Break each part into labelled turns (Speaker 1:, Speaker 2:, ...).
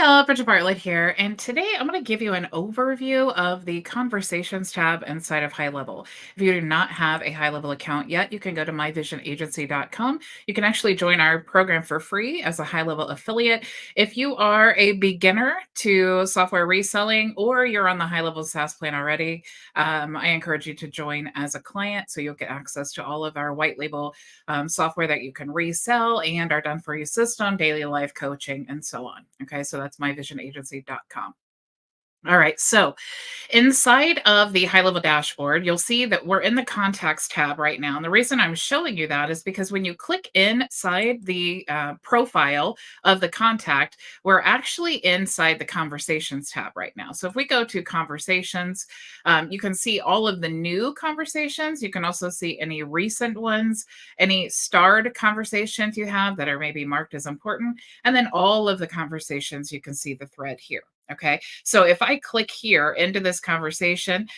Speaker 1: Yeah, Bridget Bartlett here, and today I'm going to give you an overview of the Conversations tab inside of HighLevel. If you do not have a HighLevel account yet, you can go to myvisionagency.com. You can actually join our program for free as a HighLevel affiliate. If you are a beginner to software reselling or you're on the HighLevel SaaS plan already, I encourage you to join as a client so you'll get access to all of our white label software that you can resell and our done for you system, daily life coaching, and so on. Okay, so that's myvisionagency.com. All right, so inside of the high level dashboard, you'll see that we're in the contacts tab right now. And the reason I'm showing you that is because when you click inside the profile of the contact, we're actually inside the conversations tab right now. So if we go to conversations, you can see all of the new conversations. You can also see any recent ones, any starred conversations you have that are maybe marked as important, and then all of the conversations, you can see the thread here. Okay. So if I click here into this conversation,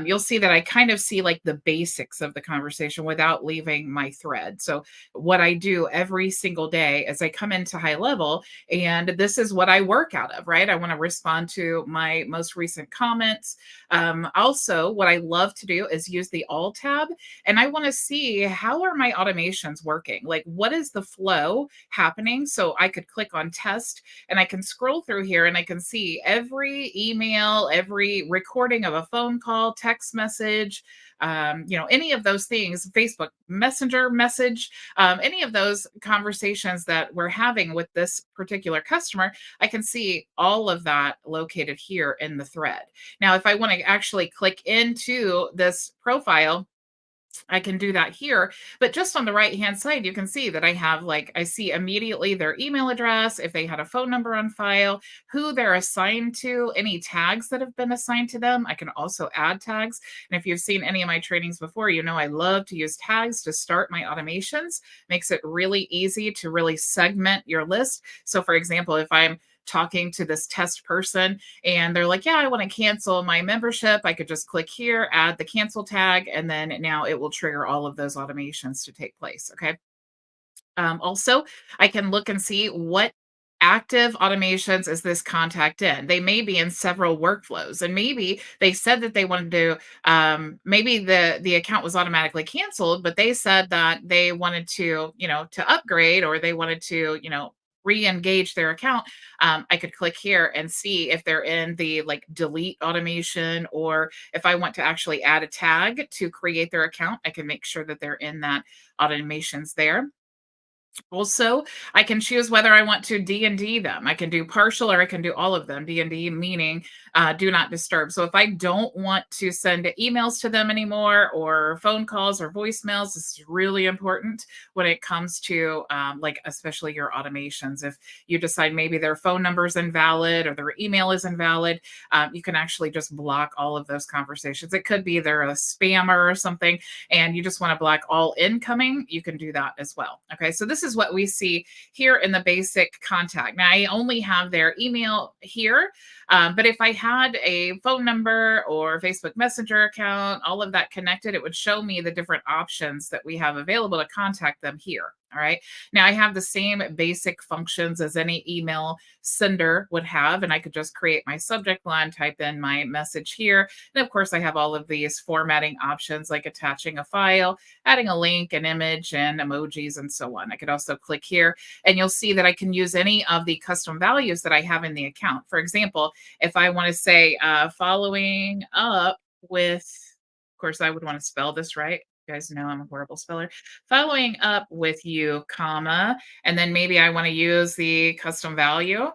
Speaker 1: you'll see that I kind of see like the basics of the conversation without leaving my thread. So what I do every single day is I come into high level and this is what I work out of, right? I want to respond to my most recent comments. Also, what I love to do is use the all tab and I want to see how are my automations working? Like what is the flow happening? So I could click on test and I can scroll through here and I can see every email, every recording of a phone call, text message, any of those things, Facebook Messenger message, any of those conversations that we're having with this particular customer, I can see all of that located here in the thread. Now, if I want to actually click into this profile, I can do that here, but just on the right-hand side, you can see that I see immediately their email address, if they had a phone number on file, who they're assigned to, any tags that have been assigned to them. I can also add tags. And if you've seen any of my trainings before, you know I love to use tags to start my automations. Makes it really easy to really segment your list. So for example, if I'm talking to this test person and they're like, yeah, I want to cancel my membership, I could just click here, add the cancel tag, and then now it will trigger all of those automations to take place. Okay. Also, I can look and see what active automations is this contact in. They may be in several workflows, and maybe they said that they wanted to. Maybe the account was automatically canceled, but they said that they wanted to, to upgrade, or they wanted to, re-engage their account. I could click here and see if they're in the like delete automation, or if I want to actually add a tag to create their account, I can make sure that they're in that automations there. Also, I can choose whether I want to D&D them. I can do partial or I can do all of them. D&D meaning do not disturb. So if I don't want to send emails to them anymore, or phone calls or voicemails, this is really important when it comes to like especially your automations. If you decide maybe their phone number is invalid or their email is invalid, you can actually just block all of those conversations. It could be they're a spammer or something and you just want to block all incoming, you can do that as well. Okay, so this is what we see here in the basic contact. Now, I only have their email here, but if I had a phone number or Facebook Messenger account, all of that connected, it would show me the different options that we have available to contact them here. All right. Now I have the same basic functions as any email sender would have, and I could just create my subject line, type in my message here. And of course, I have all of these formatting options like attaching a file, adding a link, an image, and emojis, and so on. I could also click here and you'll see that I can use any of the custom values that I have in the account. For example, if I want to say following up with, of course, I would want to spell this right. You guys know I'm a horrible speller. Following up with you, comma, and then maybe I want to use the custom value.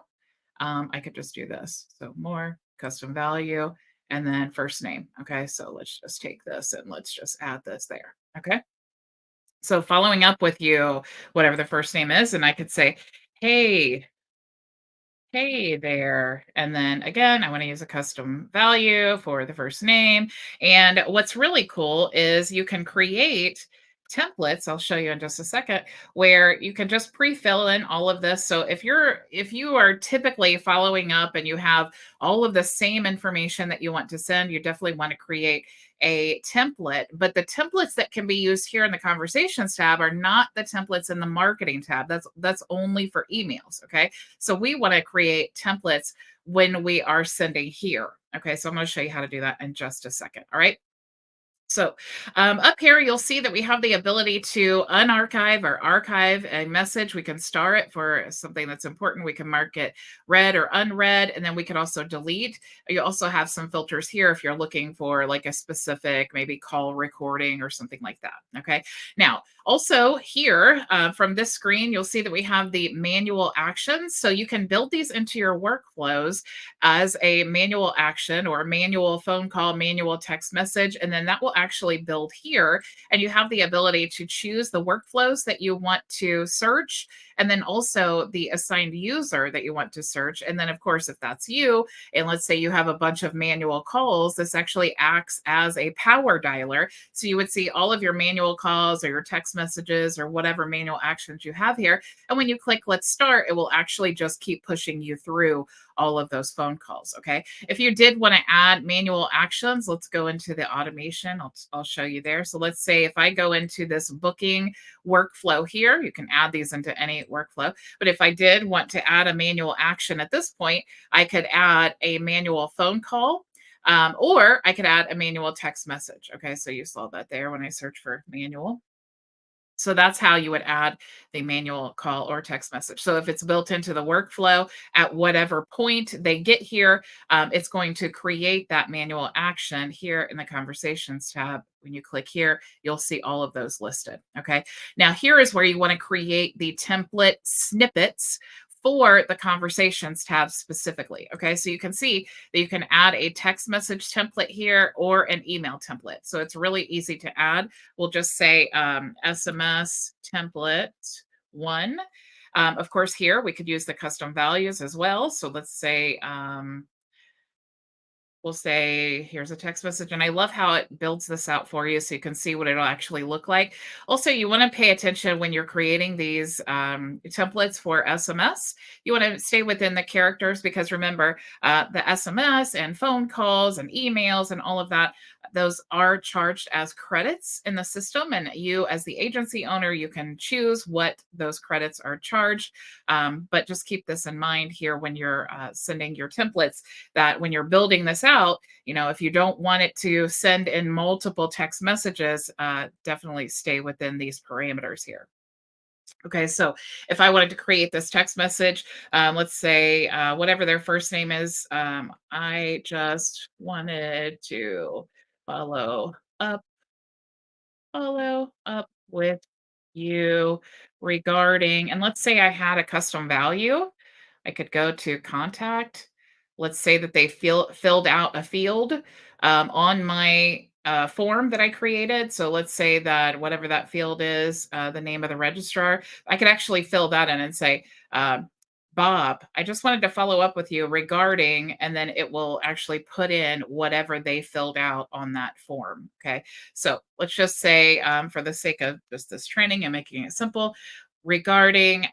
Speaker 1: I could just do this. So more custom value and then first name. Okay. So let's just take this and let's just add this there. Okay. So following up with you, whatever the first name is, and I could say, hey, hey there. And then again, I want to use a custom value for the first name. And what's really cool is you can create templates, I'll show you in just a second, where you can just pre-fill in all of this. So if you are typically following up and you have all of the same information that you want to send, you definitely want to create a template. But the templates that can be used here in the conversations tab are not the templates in the marketing tab. That's only for emails. Okay. So we want to create templates when we are sending here. Okay. So I'm going to show you how to do that in just a second. All right. So up here, you'll see that we have the ability to unarchive or archive a message. We can star it for something that's important. We can mark it read or unread, and then we can also delete. You also have some filters here if you're looking for like a specific, maybe call recording or something like that. Okay. Now, also here from this screen, you'll see that we have the manual actions. So you can build these into your workflows as a manual action or a manual phone call, manual text message, and then that will actually build here. And you have the ability to choose the workflows that you want to search, and then also the assigned user that you want to search. And then, of course, if that's you, and let's say you have a bunch of manual calls, this actually acts as a power dialer. So you would see all of your manual calls or your text messages or whatever manual actions you have here. And when you click let's start, it will actually just keep pushing you through all of those phone calls. Okay. If you did want to add manual actions, let's go into the automation. I'll show you there. So let's say if I go into this booking workflow here, you can add these into any workflow. But if I did want to add a manual action at this point, I could add a manual phone call. Or I could add a manual text message. Okay, so you saw that there when I search for manual. So that's how you would add the manual call or text message. So if it's built into the workflow at whatever point they get here, it's going to create that manual action here in the conversations tab. When you click here, you'll see all of those listed. Okay. Now, here is where you want to create the template snippets for the conversations tab specifically. Okay. So you can see that you can add a text message template here or an email template. So it's really easy to add. We'll just say SMS template one. Of course, here we could use the custom values as well. So let's say we'll say, here's a text message. And I love how it builds this out for you so you can see what it'll actually look like. Also, you want to pay attention when you're creating these templates for SMS. You want to stay within the characters because remember, the SMS and phone calls and emails and all of that, those are charged as credits in the system. And you, as the agency owner, you can choose what those credits are charged. But just keep this in mind here when you're sending your templates that when you're building this out, if you don't want it to send in multiple text messages, definitely stay within these parameters here. Okay, so if I wanted to create this text message, let's say whatever their first name is, I just wanted to follow up, follow up with you regarding, and let's say I had a custom value. I could go to contact. Let's say that they filled out a field on my form that I created. So let's say that whatever that field is, the name of the registrar, I could actually fill that in and say, Bob, I just wanted to follow up with you regarding, and then it will actually put in whatever they filled out on that form. Okay. So let's just say, for the sake of just this training and making it simple, regarding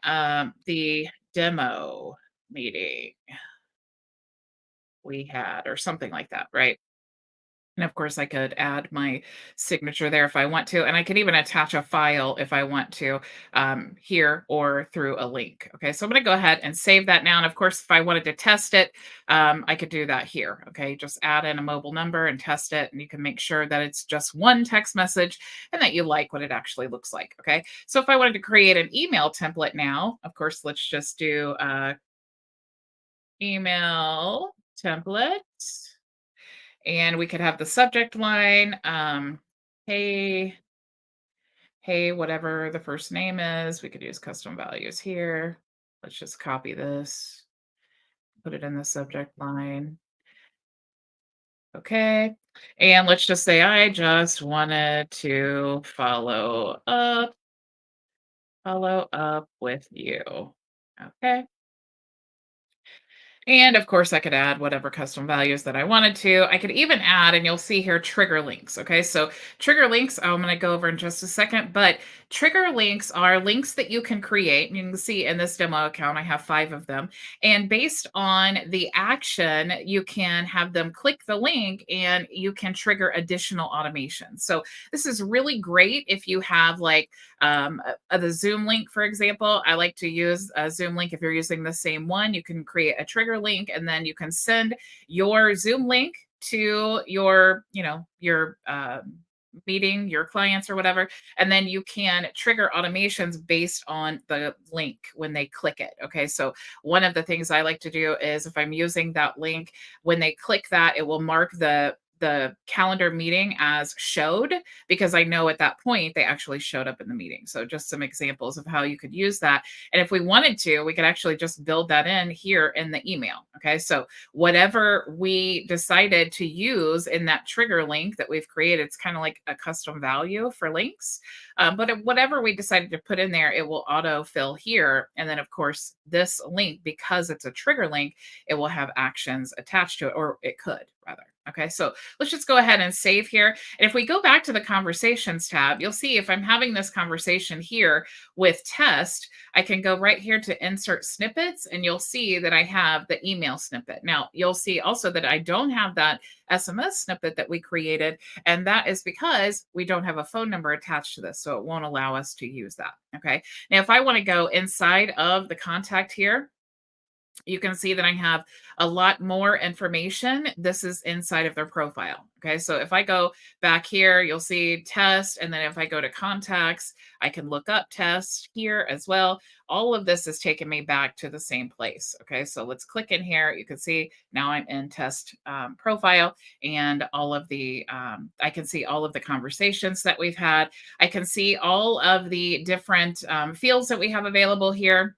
Speaker 1: the demo meeting we had, or something like that, right? And of course, I could add my signature there if I want to, and I could even attach a file if I want to here or through a link. Okay, so I'm going to go ahead and save that now. And of course, if I wanted to test it, I could do that here. Okay, just add in a mobile number and test it, and you can make sure that it's just one text message and that you like what it actually looks like. Okay, so if I wanted to create an email template now, of course, let's just do email template. And we could have the subject line, hey, hey, whatever the first name is. We could use custom values here. Let's just copy this, put it in the subject line. Okay. And let's just say I just wanted to follow up with you. Okay. And of course, I could add whatever custom values that I wanted to. I could even add, and you'll see here, trigger links. Okay, so trigger links, I'm going to go over in just a second, but trigger links are links that you can create. And you can see in this demo account, I have 5 of them. And based on the action, you can have them click the link and you can trigger additional automation. So this is really great if you have like the Zoom link, for example. I like to use a Zoom link. If you're using the same one, you can create a trigger link and then you can send your Zoom link to your, meeting, your clients or whatever. And then you can trigger automations based on the link when they click it. Okay. So one of the things I like to do is if I'm using that link, when they click that, it will mark the calendar meeting as showed, because I know at that point they actually showed up in the meeting. So just some examples of how you could use that. And if we wanted to, we could actually just build that in here in the email. Okay. So whatever we decided to use in that trigger link that we've created, it's kind of like a custom value for links. Whatever we decided to put in there, it will auto fill here. And then of course, this link, because it's a trigger link, it will have actions attached to it, or it could rather. Okay, so let's just go ahead and save here. And if we go back to the conversations tab, you'll see if I'm having this conversation here with test, I can go right here to insert snippets and you'll see that I have the email snippet. Now, you'll see also that I don't have that SMS snippet that we created. And that is because we don't have a phone number attached to this. So it won't allow us to use that. Okay. Now, if I want to go inside of the contact here, you can see that I have a lot more information. This is inside of their profile. Okay, so if I go back here, you'll see test. And then if I go to contacts, I can look up test here as well. All of this is taking me back to the same place. Okay, so let's click in here. You can see now I'm in test profile, and all of the, I can see all of the conversations that we've had. I can see all of the different fields that we have available here.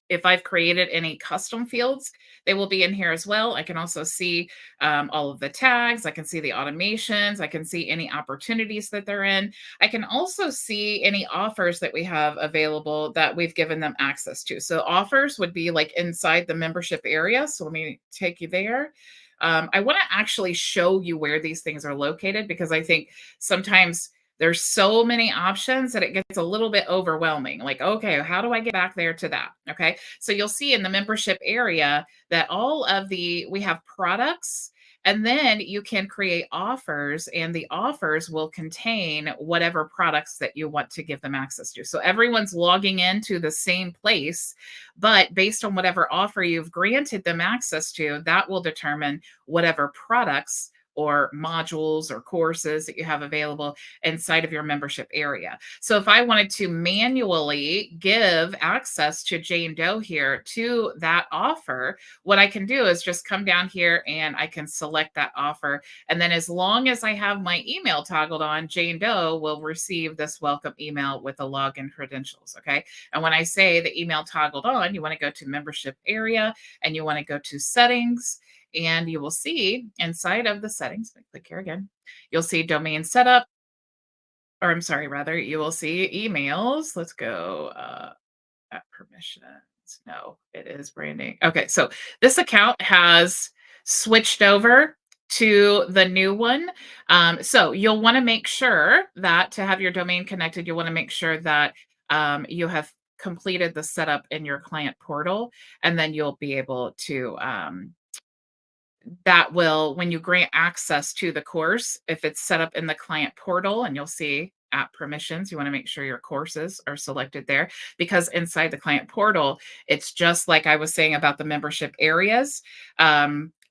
Speaker 1: If I've created any custom fields, they will be in here as well. I can also see all of the tags. I can see the automations. I can see any opportunities that they're in. I can also see any offers that we have available that we've given them access to. So offers would be like inside the membership area. So let me take you there. I want to actually show you where these things are located, because I think sometimes there's so many options that it gets a little bit overwhelming. Like, okay, how do I get back there to that? Okay. So you'll see in the membership area that we have products, and then you can create offers, and the offers will contain whatever products that you want to give them access to. So everyone's logging into the same place, but based on whatever offer you've granted them access to, that will determine whatever products or modules or courses that you have available inside of your membership area. So if I wanted to manually give access to Jane Doe here to that offer, what I can do is just come down here and I can select that offer. And then as long as I have my email toggled on, Jane Doe will receive this welcome email with the login credentials. Okay. And when I say the email toggled on, you want to go to membership area and you want to go to settings. And you will see inside of the settings, click here again, you'll see domain setup, or I'm sorry, rather, you will see emails. Let's go at permissions. No, it is branding. Okay, so this account has switched over to the new one. So you'll want to make sure that to have your domain connected, you want to make sure that you have completed the setup in your client portal, and then you'll be able to that will, when you grant access to the course, if it's set up in the client portal, and you'll see app permissions, you want to make sure your courses are selected there, because inside the client portal, it's just like I was saying about the membership areas.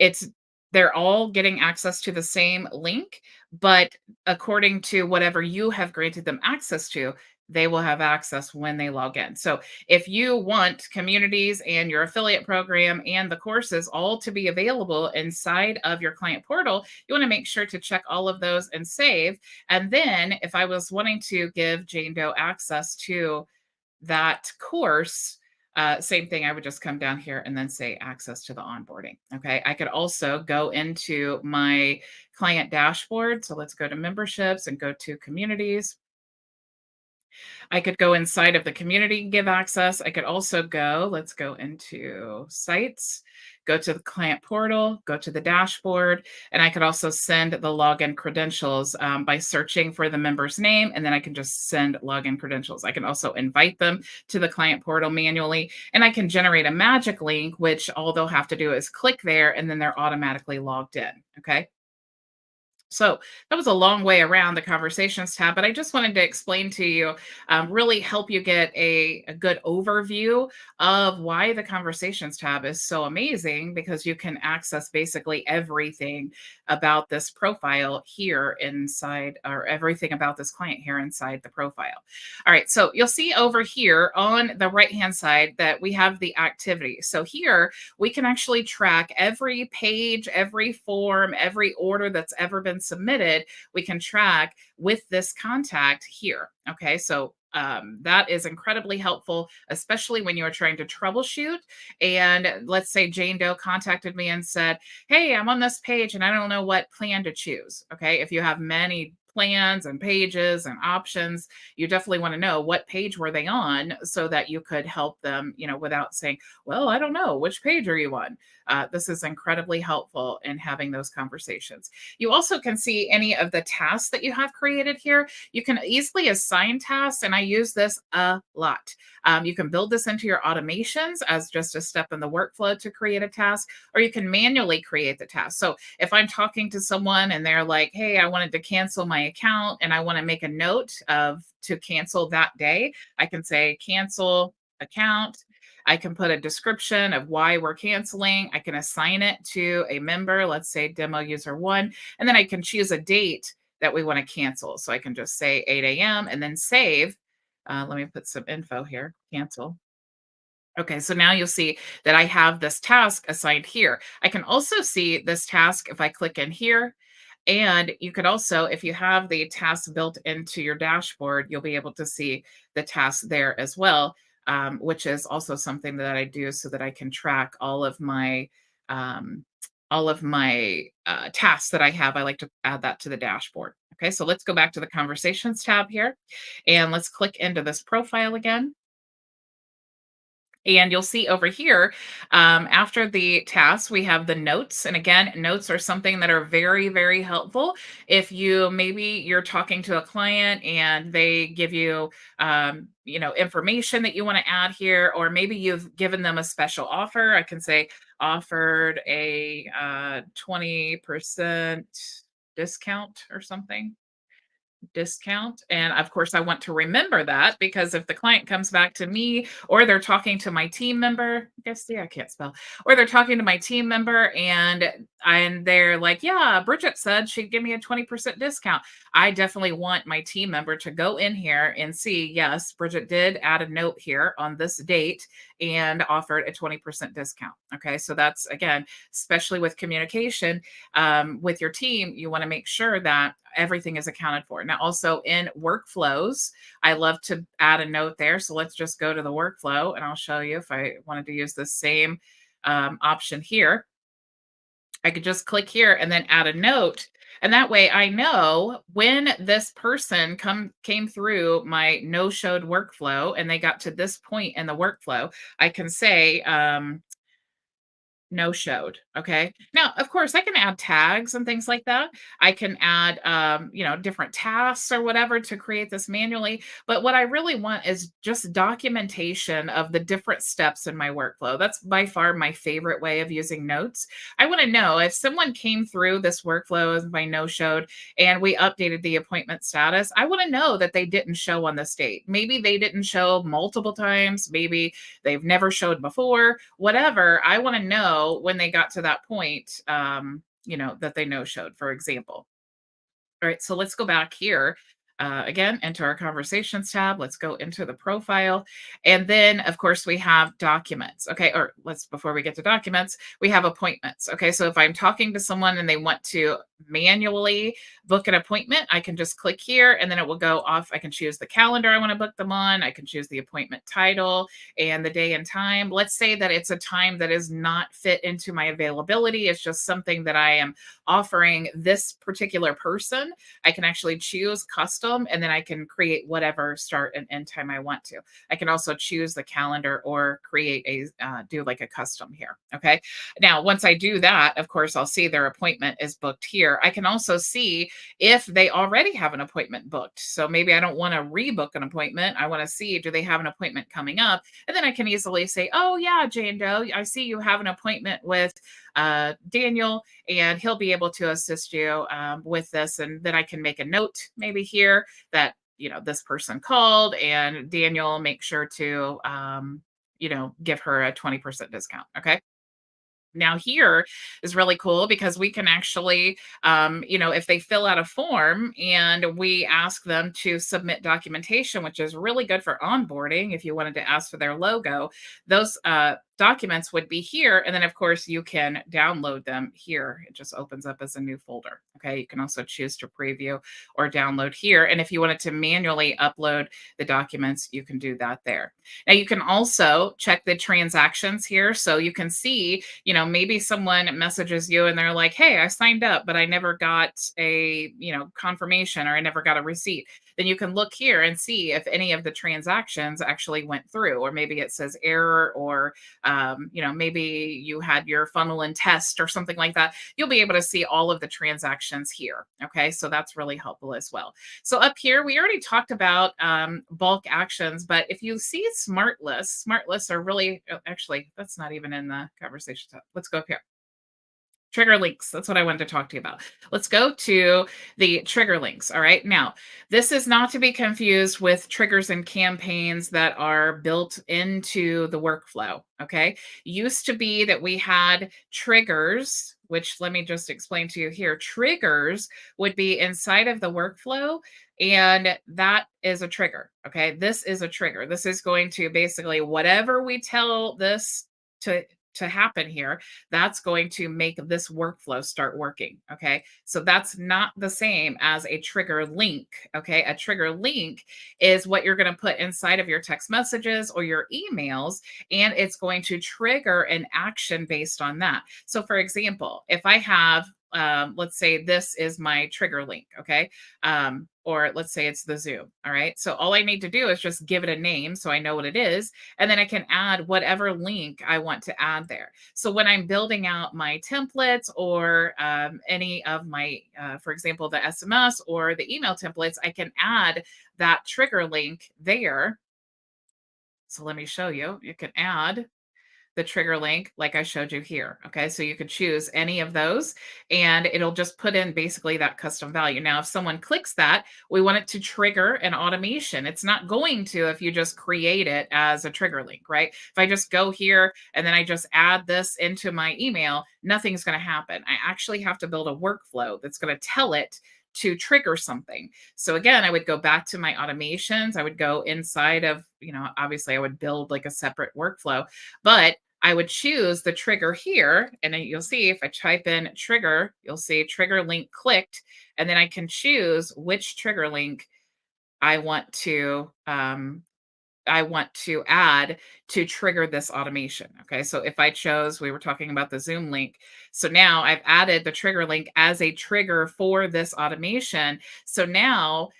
Speaker 1: It's they're all getting access to the same link, but according to whatever you have granted them access to, they will have access when they log in. So if you want communities and your affiliate program and the courses all to be available inside of your client portal, you want to make sure to check all of those and save. And then if I was wanting to give Jane Doe access to that course, same thing, I would just come down here and then say access to the onboarding. Okay. I could also go into my client dashboard. So let's go to memberships and go to communities. I could go inside of the community and give access. I could also go, let's go into sites, go to the client portal, go to the dashboard, and I could also send the login credentials by searching for the member's name, and then I can just send login credentials. I can also invite them to the client portal manually, and I can generate a magic link, which all they'll have to do is click there, and then they're automatically logged in. Okay. So that was a long way around the conversations tab, but I just wanted to explain to you, really help you get a good overview of why the conversations tab is so amazing because you can access basically everything about this profile here inside, or everything about this client here inside the profile. All right, so you'll see over here on the right hand side that we have the activity. So here we can actually track every page, every form, every order that's ever been submitted. We can track with this contact here. Okay, so that is incredibly helpful, especially when you are trying to troubleshoot. And let's say Jane Doe contacted me and said, "Hey, I'm on this page and I don't know what plan to choose." Okay, if you have many plans and pages and options, you definitely want to know what page were they on so that you could help them, without saying, "Well, I don't know, which page are you on?" This is incredibly helpful in having those conversations. You also can see any of the tasks that you have created here. You can easily assign tasks, and I use this a lot. You can build this into your automations as just a step in the workflow to create a task, or you can manually create the task. So if I'm talking to someone and they're like, "Hey, I wanted to cancel my account and I want to make a note of to cancel that day," I can say cancel account. I can put a description of why we're canceling. I can assign it to a member, let's say demo user one, and then I can choose a date that we want to cancel. So I can just say 8 a.m. and then save. Let me put some info here. Cancel. Okay, so now you'll see that I have this task assigned here. I can also see this task if I click in here. And you could also, if you have the task built into your dashboard, you'll be able to see the tasks there as well, which is also something that I do so that I can track um, tasks that I have. I like to add that to the dashboard. Okay, so let's go back to the conversations tab here, and let's click into this profile again. And you'll see over here, after the tasks, we have the notes. And again, notes are something that are very, very helpful. If maybe you're talking to a client and they give you, information that you want to add here, or maybe you've given them a special offer. I can say offered a 20% discount or something, discount. And of course, I want to remember that because if the client comes back to me or they're talking to my team member, I guess, yeah, I can't spell, or they're talking to my team member and they're like, "Yeah, Bridget said she'd give me a 20% discount." I definitely want my team member to go in here and see, yes, Bridget did add a note here on this date and offered a 20% discount. Okay. So that's, again, especially with communication with your team, you want to make sure that everything is accounted for. Now, also in workflows, I love to add a note there. So let's just go to the workflow and I'll show you if I wanted to use the same option here. I could just click here and then add a note. And that way I know when this person came through my no-showed workflow and they got to this point in the workflow, I can say, no showed. Okay. Now, of course, I can add tags and things like that. I can add, different tasks or whatever to create this manually. But what I really want is just documentation of the different steps in my workflow. That's by far my favorite way of using notes. I want to know if someone came through this workflow as my no showed and we updated the appointment status. I want to know that they didn't show on this date. Maybe they didn't show multiple times. Maybe they've never showed before, whatever. I want to know when they got to that point, that they no showed, for example. All right, so let's go back here. Again, into our conversations tab. Let's go into the profile. And then, of course, we have documents. Okay, or before we get to documents, we have appointments. Okay, so if I'm talking to someone and they want to manually book an appointment, I can just click here and then it will go off. I can choose the calendar I want to book them on. I can choose the appointment title and the day and time. Let's say that it's a time that is not fit into my availability. It's just something that I am offering this particular person. I can actually choose custom custom, and then I can create whatever start and end time I want to. I can also choose the calendar or create do like a custom here. Okay. Now, once I do that, of course, I'll see their appointment is booked here. I can also see if they already have an appointment booked. So maybe I don't want to rebook an appointment. I want to see, do they have an appointment coming up? And then I can easily say, oh, yeah, Jane Doe, I see you have an appointment with Daniel, and he'll be able to assist you with this. And then I can make a note maybe here that, this person called, and Daniel, make sure to, give her a 20% discount. Okay. Now here is really cool because we can actually, if they fill out a form and we ask them to submit documentation, which is really good for onboarding. If you wanted to ask for their logo, those documents would be here. And then of course you can download them here. It just opens up as a new folder. Okay. You can also choose to preview or download here. And if you wanted to manually upload the documents, you can do that there. Now you can also check the transactions here. So you can see, maybe someone messages you and they're like, hey, I signed up, but I never got a, confirmation, or I never got a receipt. Then you can look here and see if any of the transactions actually went through, or maybe it says error, or, maybe you had your funnel and test or something like that. You'll be able to see all of the transactions here. Okay. So that's really helpful as well. So up here, we already talked about bulk actions, but if you see smart lists are really, actually, that's not even in the conversation. Let's go up here. Trigger links. That's what I wanted to talk to you about. Let's go to the trigger links. All right. Now, this is not to be confused with triggers and campaigns that are built into the workflow. Okay. Used to be that we had triggers, which let me just explain to you here. Triggers would be inside of the workflow, and that is a trigger. Okay. This is a trigger. This is going to basically, whatever we tell this to happen here, that's going to make this workflow start working. Okay. So that's not the same as a trigger link. Okay. A trigger link is what you're going to put inside of your text messages or your emails, and it's going to trigger an action based on that. So, for example, if I have, let's say this is my trigger link. Okay. Or let's say it's the Zoom. All right. So all I need to do is just give it a name so I know what it is. And then I can add whatever link I want to add there. So when I'm building out my templates, or any of my, for example, the SMS or the email templates, I can add that trigger link there. So let me show you. You can add the trigger link like I showed you here. Okay, so you could choose any of those and it'll just put in basically that custom value. Now, if someone clicks that, we want it to trigger an automation. It's not going to if you just create it as a trigger link, right? If I just go here and then I just add this into my email, nothing's going to happen. I actually have to build a workflow that's going to tell it to trigger something. So again, I would go back to my automations. I would go inside of, obviously I would build like a separate workflow, but I would choose the trigger here. And then you'll see if I type in trigger, you'll see trigger link clicked. And then I can choose which trigger link I want to add to trigger this automation. Okay. So if I chose, we were talking about the Zoom link. So now I've added the trigger link as a trigger for this automation. So now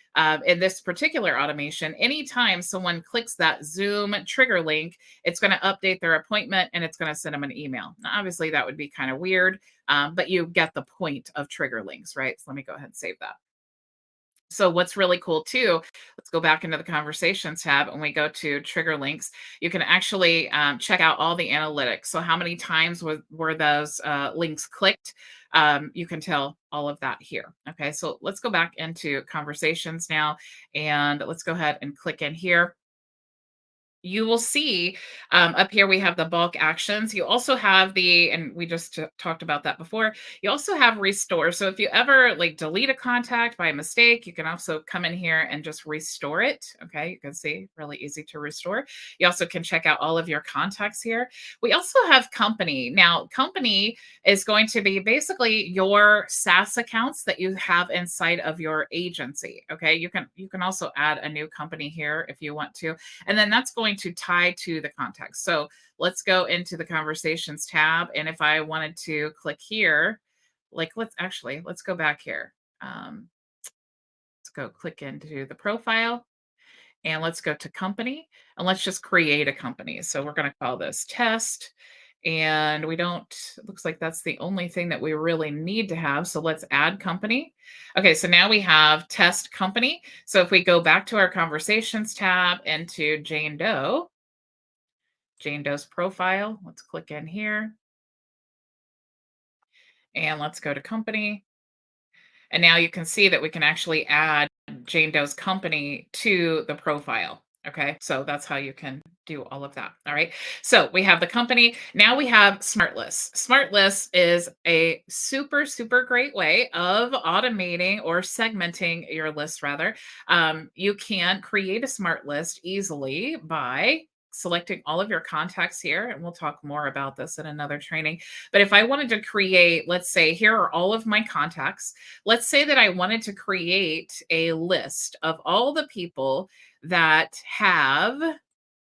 Speaker 1: in this particular automation, anytime someone clicks that Zoom trigger link, it's going to update their appointment and it's going to send them an email. Now, obviously, that would be kind of weird, but you get the point of trigger links, right? So let me go ahead and save that. So what's really cool too, let's go back into the conversations tab and we go to trigger links. You can actually check out all the analytics. So how many times were those links clicked? You can tell all of that here. Okay, so let's go back into conversations now and let's go ahead and click in here. You will see up here we have the bulk actions. You also have and we just talked about that before. You also have restore. So if you ever like delete a contact by mistake, you can also come in here and just restore it. Okay, you can see really easy to restore. You also can check out all of your contacts here. We also have company. Now, company is going to be basically your SaaS accounts that you have inside of your agency. Okay, you can also add a new company here if you want to. And then that's going to tie to the context. So let's go into the conversations tab. And if I wanted to click here, like let's go back here. Let's go click into the profile and let's go to company and let's just create a company. So we're going to call this test. And we don't, it looks like that's the only thing that we really need to have. So let's add company. Okay, so now we have test company. So if we go back to our conversations tab into Jane Doe's profile, let's click in here and let's go to company. And now you can see that we can actually add Jane Doe's company to the profile. Okay, so that's how you can do all of that. All right, so we have the company. Now we have Smart Lists. Smart Lists is a super, super great way of automating or segmenting your list, rather. You can create a smart list easily by selecting all of your contacts here, and we'll talk more about this in another training. But if I wanted to create, let's say, here are all of my contacts. Let's say that I wanted to create a list of all the people that have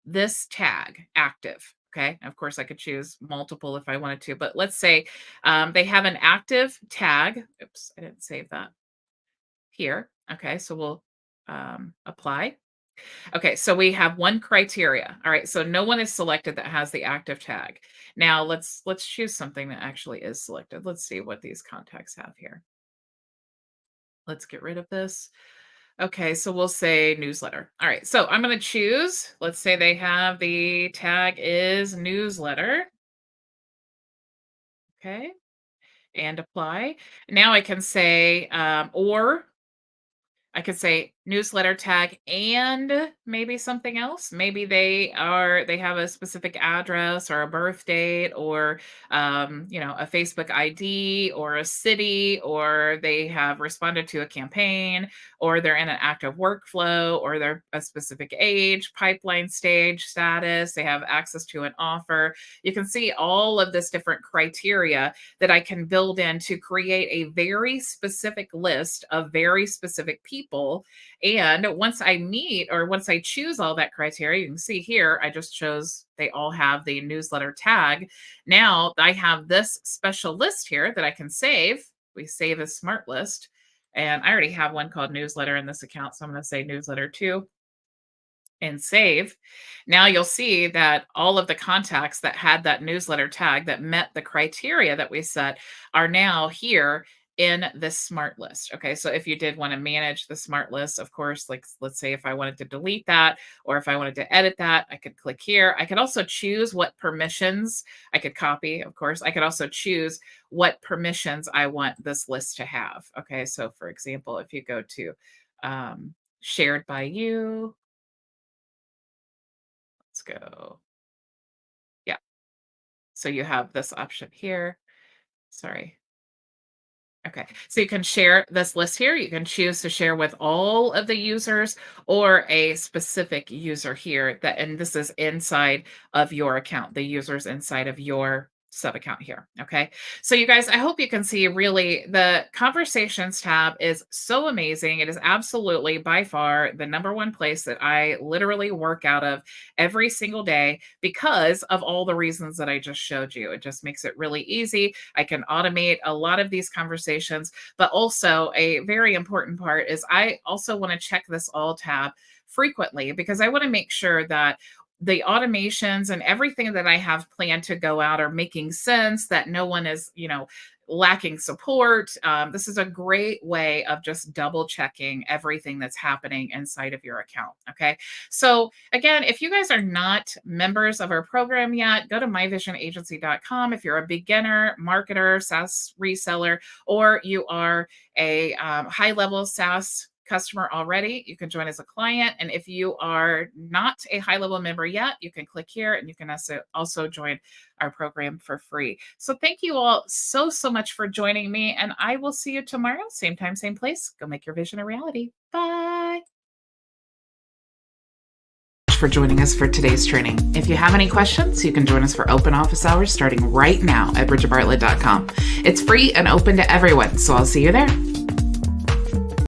Speaker 1: this tag active. Okay. Of course, I could choose multiple if I wanted to, but let's say they have an active tag. Oops, I didn't save that here. Okay. So we'll apply. Okay, so we have one criteria. All right, so no one is selected that has the active tag. Now let's choose something that actually is selected. Let's see what these contacts have here. Let's get rid of this. Okay, so we'll say newsletter. All right, so I'm going to choose, let's say they have the tag is newsletter. Okay, and apply. Now I can say, or I could say newsletter tag and maybe something else. Maybe they have a specific address or a birth date or a Facebook ID or a city, or they have responded to a campaign, or they're in an active workflow, or they're a specific age, pipeline stage, status, they have access to an offer. You can see all of this different criteria that I can build in to create a very specific list of very specific people. And once I choose all that criteria, you can see here, I just chose, they all have the newsletter tag. Now I have this special list here that I can save. We save as smart list. And I already have one called newsletter in this account. So I'm going to say newsletter 2 and save. Now you'll see that all of the contacts that had that newsletter tag that met the criteria that we set are now here in this smart list. Okay, so if you did want to manage the smart list, of course, like let's say if I wanted to delete that or if I wanted to edit that, I could click here. I could also choose what permissions I could copy. Of course, I could also choose what permissions I want this list to have. Okay, so for example, if you go to shared by you, let's go. Yeah, so you have this option here. Sorry. Okay, so you can share this list here. You can choose to share with all of the users or a specific user here and this is inside of your account, the users inside of your sub account here. Okay, so you guys, I hope you can see really the conversations tab is so amazing. It is absolutely by far the #1 place that I literally work out of every single day because of all the reasons that I just showed you. It just makes it really easy. I can automate a lot of these conversations, but also a very important part is I also want to check this all tab frequently because I want to make sure that the automations and everything that I have planned to go out are making sense, that no one is, lacking support. This is a great way of just double checking everything that's happening inside of your account. Okay. So again, if you guys are not members of our program yet, go to myvisionagency.com. If you're a beginner marketer, SaaS reseller, or you are a high-level SaaS customer already, you can join as a client. And if you are not a high-level member yet, you can click here and you can also join our program for free. So thank you all so much for joining me, and I will see you tomorrow, same time, same place. Go make your vision a reality. Bye. For joining us for today's training. If you have any questions, you can join us for open office hours starting right now at bridgetbartlett.com. It's free and open to everyone, so I'll see you there.